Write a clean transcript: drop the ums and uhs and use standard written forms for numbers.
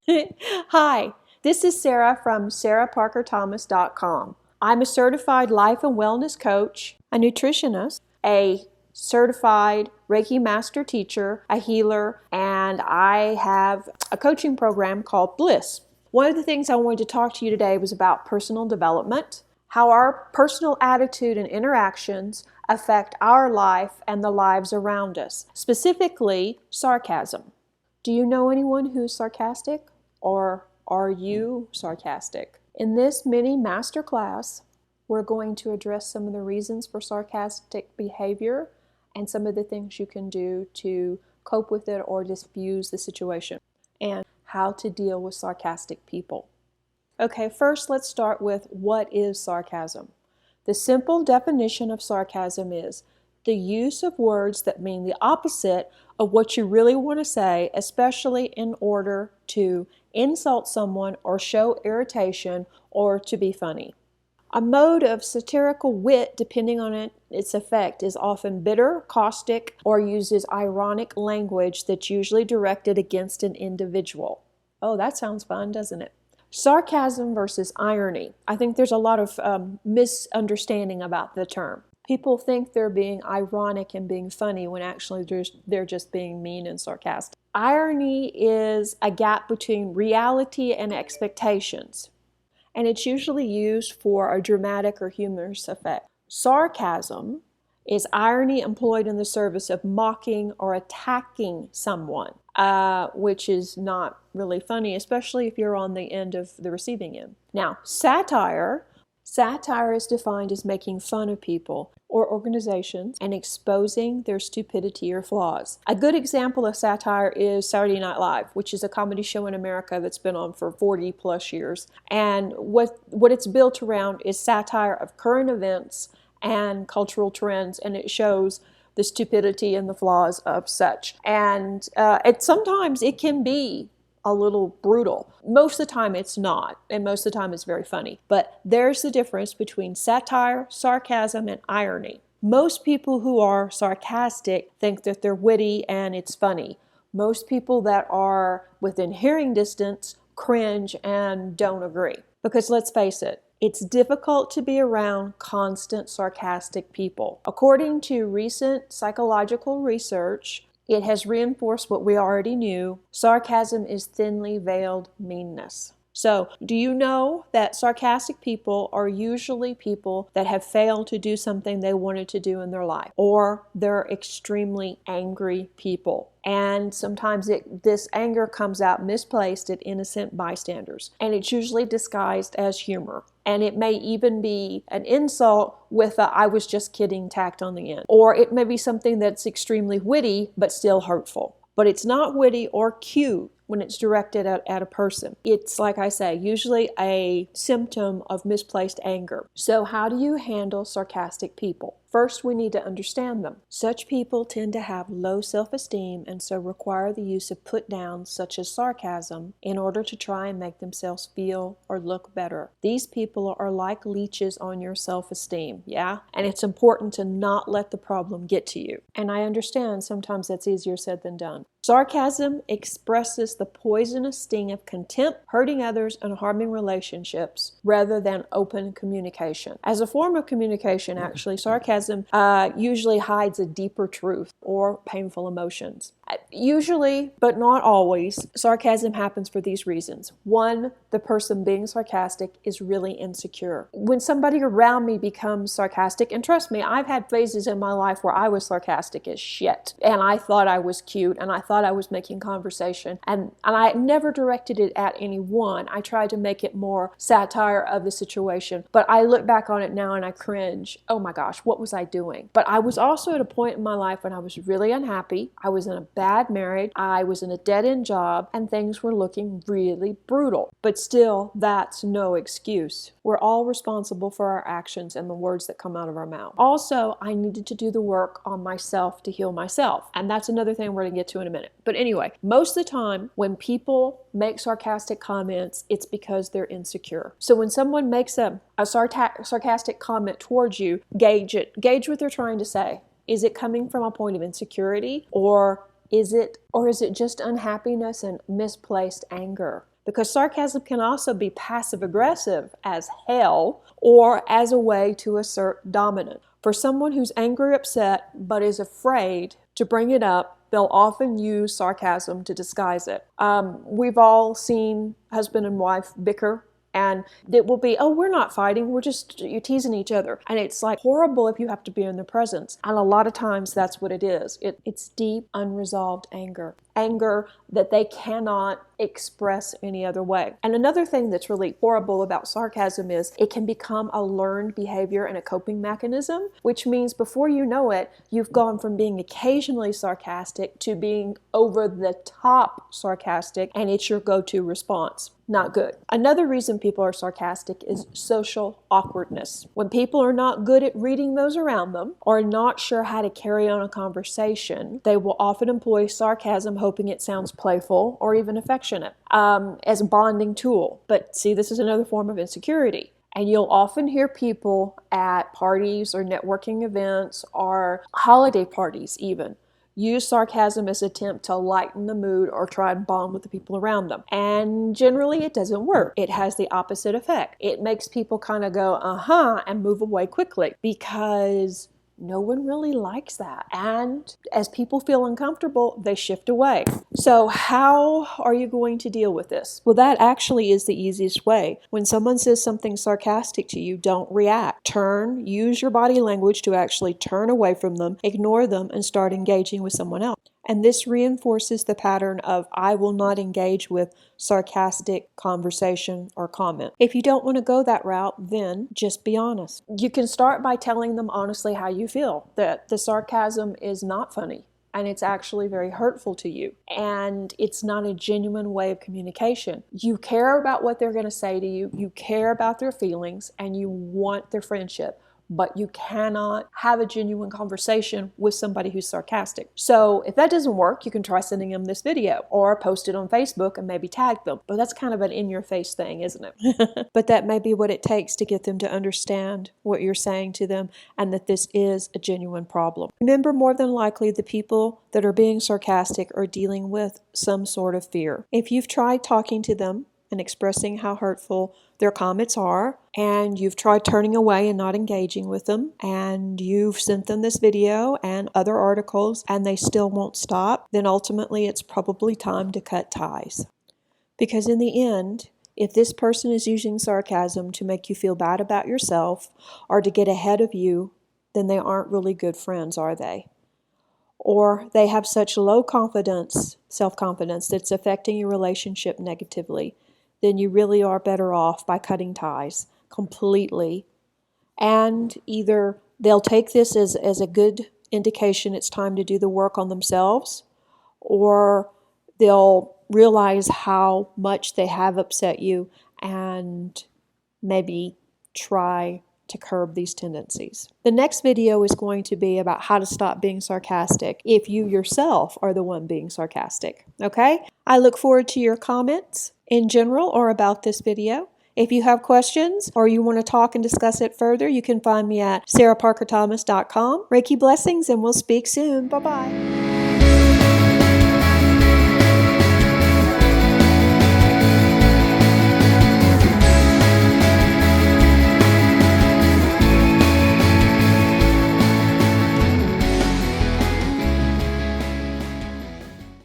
Hi, this is Sarah from sarahparkerthomas.com. I'm a certified life and wellness coach, a nutritionist, a certified Reiki master teacher, a healer, and I have a coaching program called Bliss. One of the things I wanted to talk to you today was about personal development, how our personal attitude and interactions affect our life and the lives around us, specifically sarcasm. Do you know anyone who's sarcastic? Or are you sarcastic? In this mini masterclass, we're going to address some of the reasons for sarcastic behavior and some of the things you can do to cope with it or diffuse the situation, and how to deal with sarcastic people. Okay, first let's start with what is sarcasm. The simple definition of sarcasm is the use of words that mean the opposite of what you really want to say, especially in order to insult someone or show irritation or to be funny. A mode of satirical wit, depending on its effect, is often bitter, caustic, or uses ironic language that's usually directed against an individual. Oh, that sounds fun, doesn't it? Sarcasm versus irony. I think there's a lot of misunderstanding about the term. People think they're being ironic and being funny when actually they're just being mean and sarcastic. Irony is a gap between reality and expectations, and it's usually used for a dramatic or humorous effect. Sarcasm is irony employed in the service of mocking or attacking someone, which is not really funny, especially if you're on the end of the receiving end. Now, satire is defined as making fun of people or organizations and exposing their stupidity or flaws. A good example of satire is Saturday Night Live, which is a comedy show in America that's been on for 40 plus years. And what it's built around is satire of current events and cultural trends, and it shows the stupidity and the flaws of such. And sometimes it can be a little brutal. Most of the time it's not, and most of the time it's very funny. But there's the difference between satire, sarcasm, and irony. Most people who are sarcastic think that they're witty and it's funny. Most people that are within hearing distance cringe and don't agree. Because let's face it, it's difficult to be around constant sarcastic people. According to recent psychological research, it has reinforced what we already knew. Sarcasm is thinly veiled meanness. So, do you know that sarcastic people are usually people that have failed to do something they wanted to do in their life? Or they're extremely angry people. And sometimes this anger comes out misplaced at innocent bystanders. And it's usually disguised as humor. And it may even be an insult with a "I was just kidding" tacked on the end. Or it may be something that's extremely witty but still hurtful. But it's not witty or cute when it's directed at a person. It's, like I say, usually a symptom of misplaced anger. So how do you handle sarcastic people? First, we need to understand them. Such people tend to have low self-esteem and so require the use of put-downs such as sarcasm in order to try and make themselves feel or look better. These people are like leeches on your self-esteem, yeah? And it's important to not let the problem get to you. And I understand sometimes that's easier said than done. Sarcasm expresses the poisonous sting of contempt, hurting others and harming relationships, rather than open communication. As a form of communication, actually, sarcasm usually hides a deeper truth or painful emotions. Usually, but not always, sarcasm happens for these reasons. One, the person being sarcastic is really insecure. When somebody around me becomes sarcastic, and trust me, I've had phases in my life where I was sarcastic as shit, and I thought I was cute, and I thought I was making conversation, and I never directed it at anyone. I tried to make it more satire of the situation, but I look back on it now and I cringe. Oh my gosh, what was I doing? But I was also at a point in my life when I was really unhappy. I was in a bad marriage, I was in a dead-end job, and things were looking really brutal. But still, that's no excuse. We're all responsible for our actions and the words that come out of our mouth. Also, I needed to do the work on myself to heal myself. And that's another thing we're going to get to in a minute. But anyway, most of the time when people make sarcastic comments, it's because they're insecure. So when someone makes a sarcastic comment towards you, gauge it. Gauge what they're trying to say. Is it coming from a point of insecurity, or is it just unhappiness and misplaced anger? because sarcasm can also be passive aggressive as hell or as a way to assert dominance. For someone who's angry or upset but is afraid to bring it up, they'll often use sarcasm to disguise it. We've all seen husband and wife bicker, and it will be, oh, we're not fighting, we're just teasing each other. And it's like horrible if you have to be in their presence. And a lot of times that's what it is. It's deep, unresolved anger. Anger that they cannot express any other way. And another thing that's really horrible about sarcasm is it can become a learned behavior and a coping mechanism, which means before you know it, you've gone from being occasionally sarcastic to being over the top sarcastic, and it's your go-to response. Not good. Another reason people are sarcastic is social awkwardness. When people are not good at reading those around them or not sure how to carry on a conversation, they will often employ sarcasm hoping it sounds playful or even affectionate as a bonding tool. But see, this is another form of insecurity. And you'll often hear people at parties or networking events or holiday parties even use sarcasm as an attempt to lighten the mood or try and bond with the people around them. And generally it doesn't work. It has the opposite effect. It makes people kind of go, and move away quickly because no one really likes that. And as people feel uncomfortable, they shift away. So how are you going to deal with this? Well, that actually is the easiest way. When someone says something sarcastic to you, don't react. Use your body language to actually turn away from them, ignore them, and start engaging with someone else. And this reinforces the pattern of I will not engage with sarcastic conversation or comment. If you don't want to go that route, then just be honest. You can start by telling them honestly how you feel, that the sarcasm is not funny and it's actually very hurtful to you and it's not a genuine way of communication. You care about what they're going to say to you, you care about their feelings, and you want their friendship. But you cannot have a genuine conversation with somebody who's sarcastic. So if that doesn't work, you can try sending them this video or post it on Facebook and maybe tag them. But that's kind of an in-your-face thing, isn't it? But that may be what it takes to get them to understand what you're saying to them and that this is a genuine problem. Remember, more than likely, the people that are being sarcastic are dealing with some sort of fear. If you've tried talking to them and expressing how hurtful their comments are, and you've tried turning away and not engaging with them, and you've sent them this video and other articles, and they still won't stop, then ultimately it's probably time to cut ties. Because in the end, if this person is using sarcasm to make you feel bad about yourself or to get ahead of you, then they aren't really good friends, are they? Or they have such low confidence, self-confidence, that's affecting your relationship negatively, then you really are better off by cutting ties completely. And either they'll take this as a good indication it's time to do the work on themselves, or they'll realize how much they have upset you and maybe try to curb these tendencies. The next video is going to be about how to stop being sarcastic if you yourself are the one being sarcastic. Okay? I look forward to your comments in general or about this video. If you have questions or you want to talk and discuss it further, you can find me at sarahparkerthomas.com. Reiki blessings, and we'll speak soon. Bye-bye.